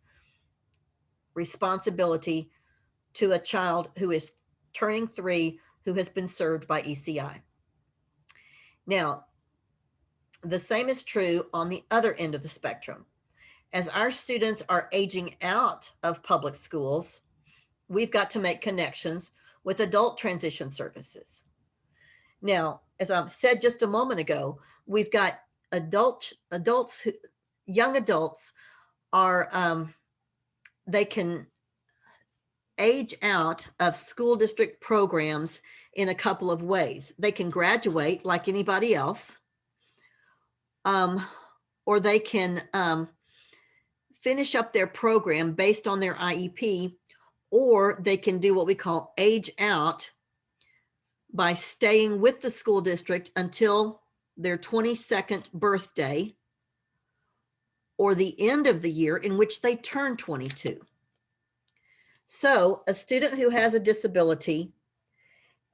responsibility to a child who is turning 3, who has been served by ECI. Now, the same is true on the other end of the spectrum. As our students are aging out of public schools, we've got to make connections with adult transition services. Now, as I said just a moment ago, we've got young adults are, they can age out of school district programs in a couple of ways. They can graduate like anybody else, or they can finish up their program based on their IEP, or they can do what we call age out by staying with the school district until their 22nd birthday or the end of the year in which they turn 22. So a student who has a disability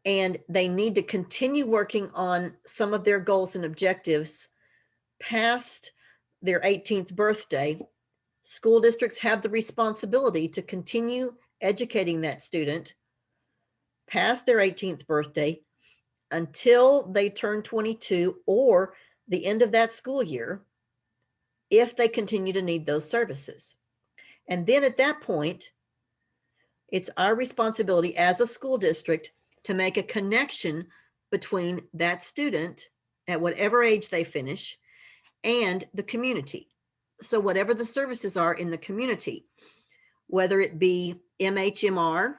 and they need to continue working on some of their goals and objectives past their 18th birthday, school districts have the responsibility to continue educating that student past their 18th birthday until they turn 22 or the end of that school year, if they continue to need those services. And then at that point, it's our responsibility as a school district to make a connection between that student at whatever age they finish and the community. So whatever the services are in the community, whether it be MHMR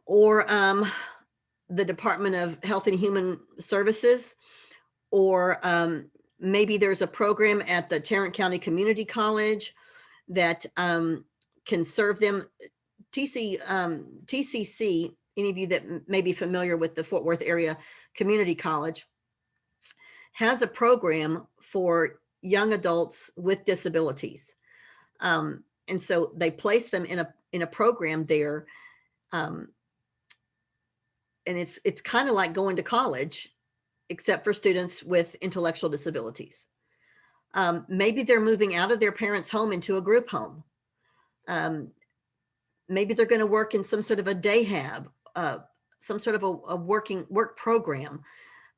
or the Department of Health and Human Services, or maybe there's a program at the Tarrant County Community College that can serve them. TCC, any of you that may be familiar with the Fort Worth Area Community College, has a program for young adults with disabilities. And so they place them in a program there. And it's kind of like going to college, except for students with intellectual disabilities. Maybe they're moving out of their parents' home into a group home. Maybe they're going to work in some sort of a day hab, some sort of a work program,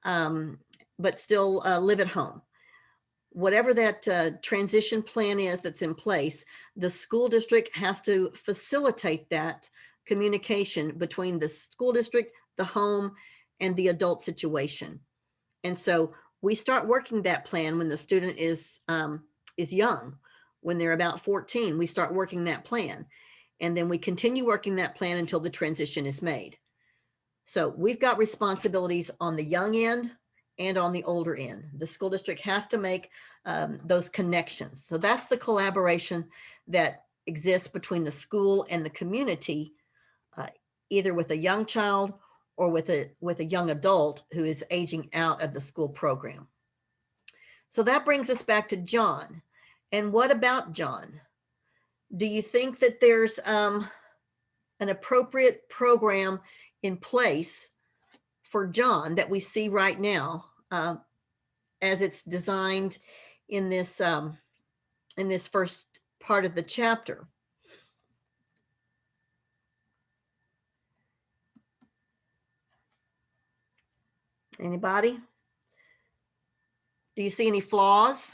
but still live at home. Whatever that transition plan is that's in place, the school district has to facilitate that communication between the school district, the home, and the adult situation. And so we start working that plan when the student is young. When they're about 14, we start working that plan. And then we continue working that plan until the transition is made. So we've got responsibilities on the young end and on the older end. The school district has to make those connections. So that's the collaboration that exists between the school and the community, either with a young child or with a young adult who is aging out of the school program. So that brings us back to John. And what about John? Do you think that there's an appropriate program in place for John that we see right now as it's designed in this first part of the chapter? Anybody? Do you see any flaws?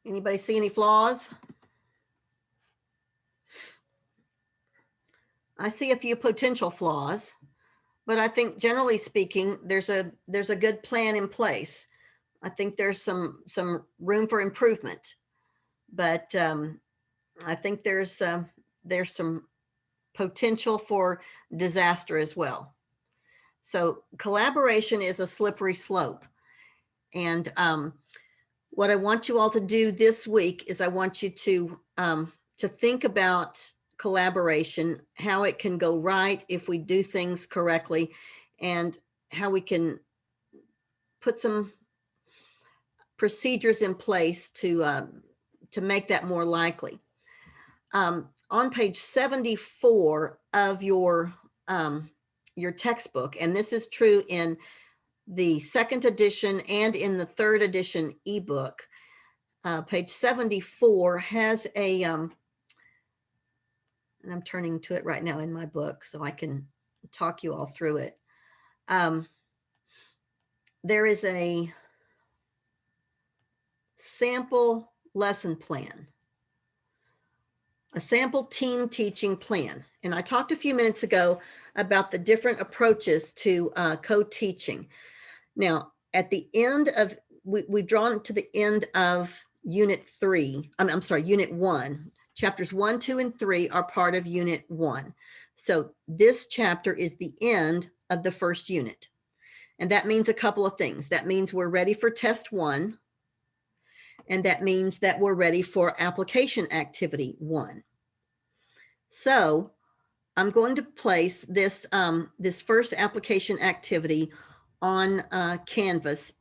Anybody see any flaws? I see a few potential flaws, but I think generally speaking, there's a good plan in place. I think there's some room for improvement, but I think there's some potential for disaster as well. So collaboration is a slippery slope. And what I want you all to do this week is I want you to think about collaboration, how it can go right if we do things correctly, and how we can put some procedures in place to make that more likely. On page 74 of your textbook, and this is true in the second edition and in the third edition ebook, page 74 has a, and I'm turning to it right now in my book so I can talk you all through it. There is a sample lesson plan, a sample team teaching plan. And I talked a few minutes ago about the different approaches to co-teaching. Now, at the end of, we've drawn to the end of unit 3, I'm sorry, unit 1. Chapters 1, 2, and 3 are part of unit 1. So this chapter is the end of the first unit. And that means a couple of things. That means we're ready for test 1. And that means that we're ready for application activity 1. So I'm going to place this, this first application activity on Canvas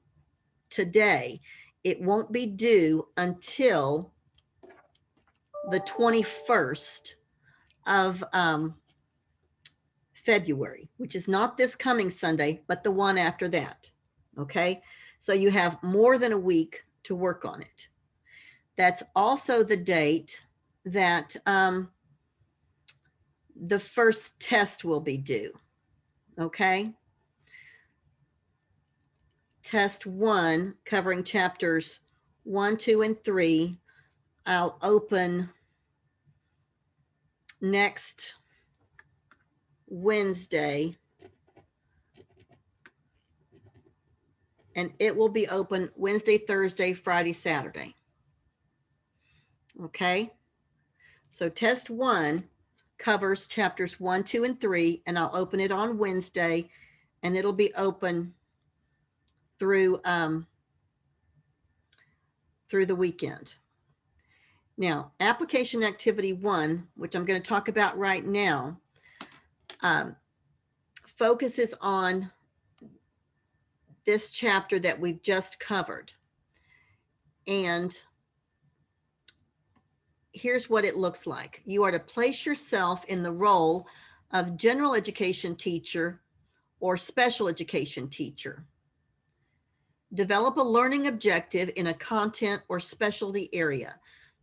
today. It won't be due until the 21st of February, which is not this coming Sunday, but the one after that. Okay, so you have more than a week to work on it. That's also the date that the first test will be due. Okay, test 1 covering chapters 1, 2, and 3. I'll open next Wednesday, and it will be open Wednesday, Thursday, Friday, Saturday. Okay, so test 1 covers chapters 1, 2, and 3, and I'll open it on Wednesday, and it'll be open through through the weekend. Now, application activity 1, which I'm going to talk about right now, focuses on this chapter that we've just covered. And here's what it looks like. You are to place yourself in the role of general education teacher or special education teacher. Develop a learning objective in a content or specialty area.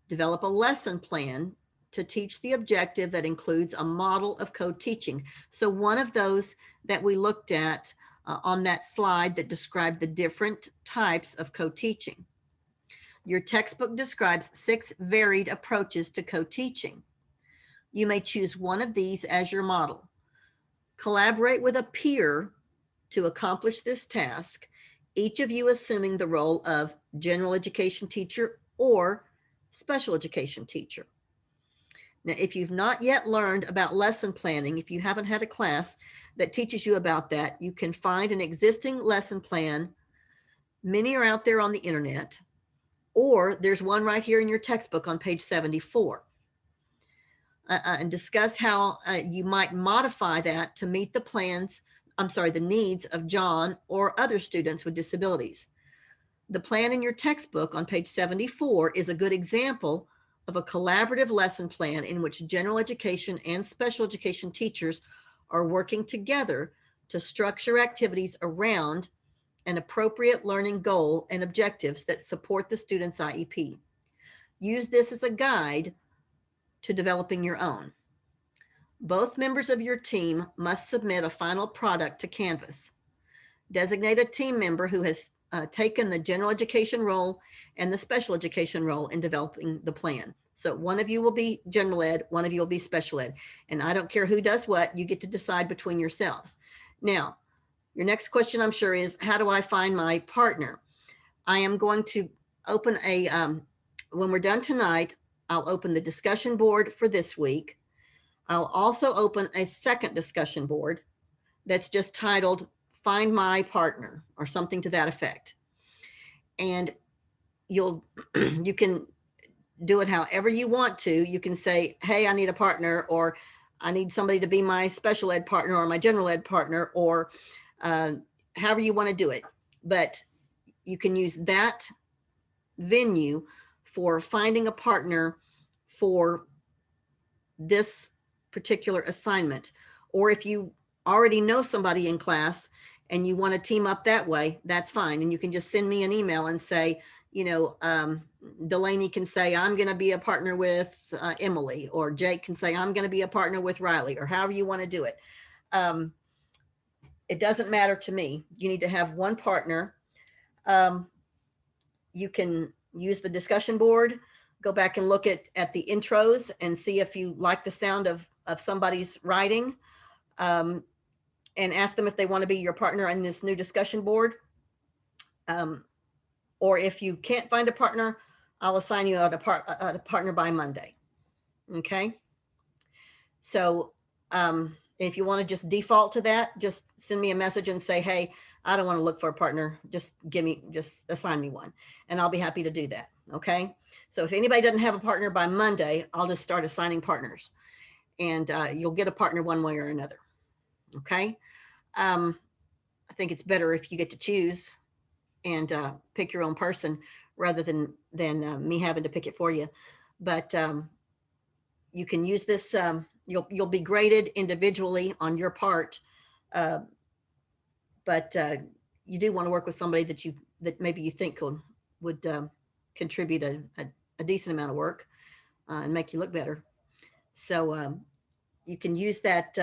Develop a lesson plan to teach the objective that includes a model of co-teaching. So one of those that we looked at on that slide that described the different types of co-teaching. Your textbook describes 6 varied approaches to co-teaching. You may choose one of these as your model. Collaborate with a peer to accomplish this task, each of you assuming the role of general education teacher or special education teacher. Now, if you've not yet learned about lesson planning, if you haven't had a class that teaches you about that, you can find an existing lesson plan. Many are out there on the internet, or there's one right here in your textbook on page 74. And discuss how you might modify that to meet the needs of John or other students with disabilities. The plan in your textbook on page 74 is a good example of a collaborative lesson plan in which general education and special education teachers are working together to structure activities around an appropriate learning goal and objectives that support the student's IEP. Use this as a guide to developing your own. Both members of your team must submit a final product to Canvas. Designate a team member who has taken the general education role and the special education role in developing the plan. So one of you will be general ed, one of you will be special ed. And I don't care who does what, you get to decide between yourselves. Now, your next question, I'm sure, is how do I find my partner? I am going to open a, when we're done tonight, I'll open the discussion board for this week. I'll also open a second discussion board that's just titled Find My Partner or something to that effect. And you can do it however you want to. You can say, hey, I need a partner, or I need somebody to be my special ed partner or my general ed partner, or however you want to do it. But you can use that venue for finding a partner for this particular assignment. Or if you already know somebody in class and you want to team up that way, that's fine. And you can just send me an email and say, you know, Delaney can say, I'm going to be a partner with Emily, or Jake can say, I'm going to be a partner with Riley, or however you want to do it. It doesn't matter to me. You need to have one partner. You can use the discussion board, go back and look at the intros and see if you like the sound of somebody's writing, and ask them if they want to be your partner in this new discussion board. Or if you can't find a partner, I'll assign you a partner by Monday. Okay. So If you want to just default to that, just send me a message and say, hey, I don't want to look for a partner. Just assign me one, and I'll be happy to do that. Okay. So if anybody doesn't have a partner by Monday, I'll just start assigning partners, and you'll get a partner one way or another. Okay. I think it's better if you get to choose and pick your own person rather than me having to pick it for you. But you can use this. You'll be graded individually on your part, but you do want to work with somebody that maybe you think would contribute a decent amount of work and make you look better. So you can use that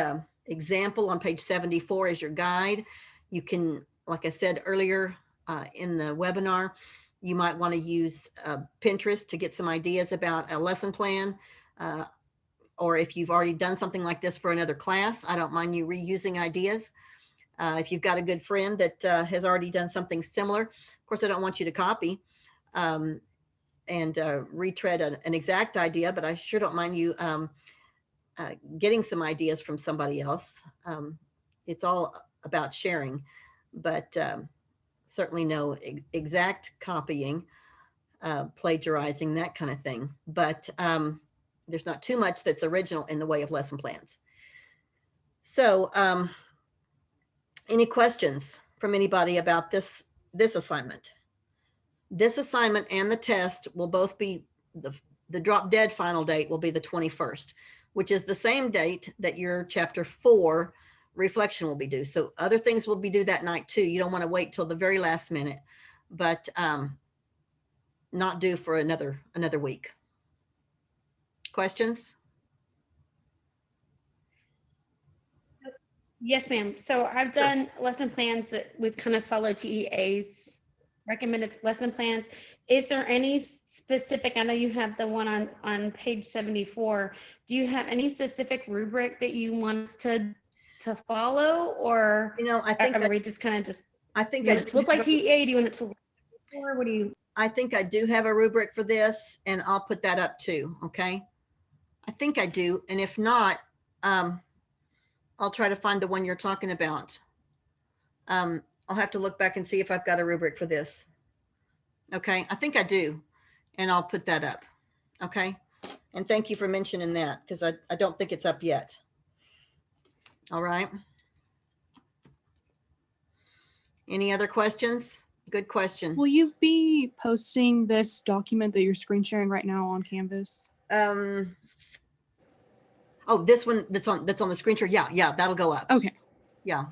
example on page 74 as your guide. You can, like I said earlier in the webinar, you might want to use Pinterest to get some ideas about a lesson plan. Or if you've already done something like this for another class, I don't mind you reusing ideas. If you've got a good friend that has already done something similar, of course, I don't want you to copy and retread an exact idea, but I sure don't mind you getting some ideas from somebody else. It's all about sharing, but certainly no exact copying, plagiarizing, that kind of thing. But there's not too much that's original in the way of lesson plans. So any questions from anybody about this assignment? This assignment and the test will both be, the drop dead final date will be the 21st, which is the same date that your chapter 4 reflection will be due. So other things will be due that night too. You don't want to wait till the very last minute, but not due for another week. Questions? Yes, ma'am. So I've done lesson plans that we've kind of followed TEA's recommended lesson plans. Is there any specific, I know you have the one on page 74. Do you have any specific rubric that you want us to follow, or I think are we just kind of just, I think you want it to look like TEA? Do you want it to look like, or what do you? I think I do have a rubric for this, and I'll put that up too. Okay. I think I do. And if not, I'll try to find the one you're talking about. I'll have to look back and see if I've got a rubric for this. Okay, I think I do, and I'll put that up. Okay, and thank you for mentioning that, because I don't think it's up yet. All right. Any other questions? Good question. Will you be posting this document that you're screen sharing right now on Canvas? Oh, this one that's on the screen share. Yeah, that'll go up. Okay. Yeah.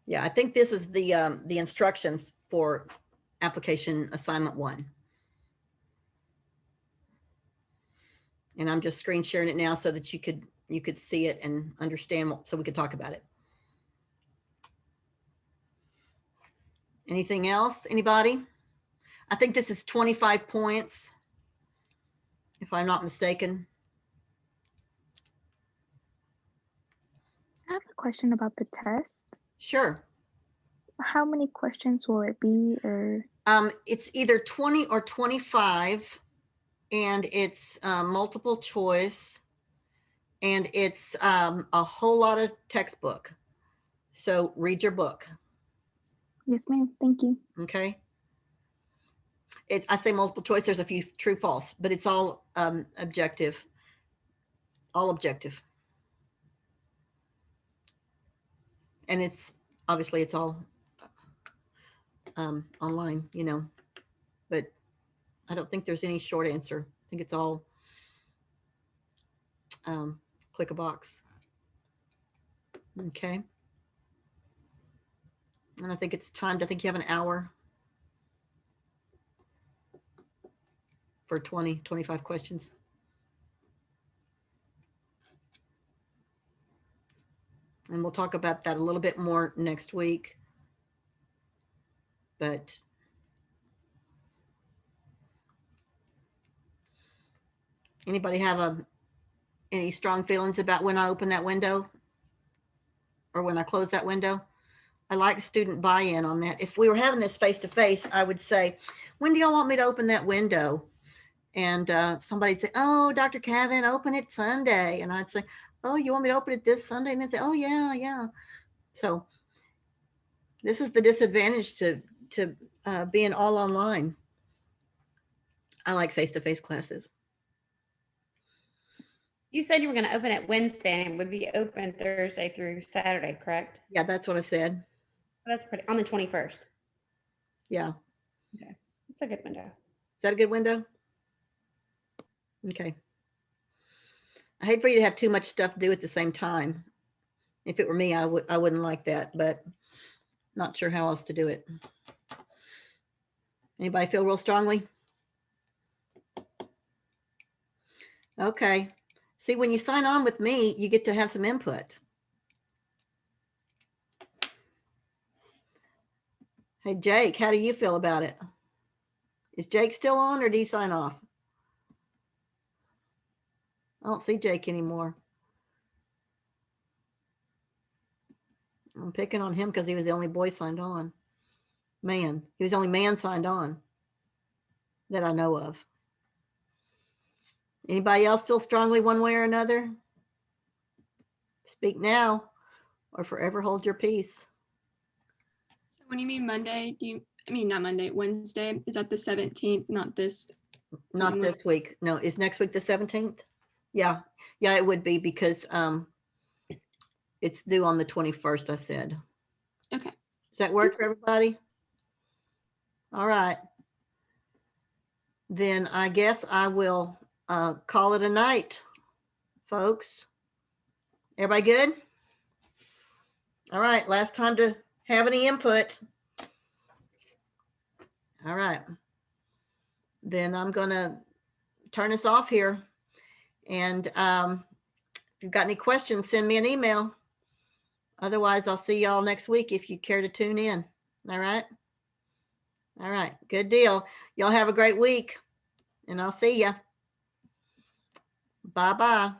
Yeah, I think this is the instructions for application assignment 1. And I'm just screen sharing it now so that you could see it and understand, so we could talk about it. Anything else? Anybody? I think this is 25 points, if I'm not mistaken. I have a question about the test. Sure. How many questions will it be, or? It's either 20 or 25, and it's multiple choice, and it's a whole lot of textbook. So read your book. Yes, ma'am. Thank you. Okay. I say multiple choice. There's a few true, false, but it's all objective. All objective. And it's obviously it's all online, but I don't think there's any short answer. I think it's all click a box. Okay. And I think it's timed. I think you have an hour for 25 questions. And we'll talk about that a little bit more next week. But anybody have any strong feelings about when I open that window or when I close that window? I like student buy-in on that. If we were having this face-to-face, I would say, when do y'all want me to open that window? And somebody'd say, oh, Dr. Cavan, open it Sunday. And I'd say, oh, you want me to open it this Sunday? And they'd say, oh, yeah, yeah. So this is the disadvantage to being all online. I like face-to-face classes. You said you were going to open it Wednesday and it would be open Thursday through Saturday, correct? Yeah, that's what I said. That's pretty, on the 21st. Yeah. It's a good window. Is that a good window? Okay. I hate for you to have too much stuff to do at the same time. If it were me, I wouldn't like that, but not sure how else to do it. Anybody feel real strongly? Okay. See, when you sign on with me, you get to have some input. Hey, Jake, how do you feel about it? Is Jake still on or do you sign off? I don't see Jake anymore. I'm picking on him because he was the only boy signed on. Man, he was the only man signed on that I know of. Anybody else feel strongly one way or another? Speak now or forever hold your peace. So when you mean Monday, not Monday, Wednesday, is that the 17th, not this? Not this week. No, is next week the 17th? Yeah. Yeah, it would be because it's due on the 21st, I said. Okay. Does that work for everybody? All right. Then I guess I will call it a night, folks. Everybody good? All right, last time to have any input. All right. Then I'm gonna turn us off here. And if you've got any questions, send me an email. Otherwise, I'll see y'all next week if you care to tune in. All right. All right. Good deal. Y'all have a great week and I'll see ya. Bye-bye.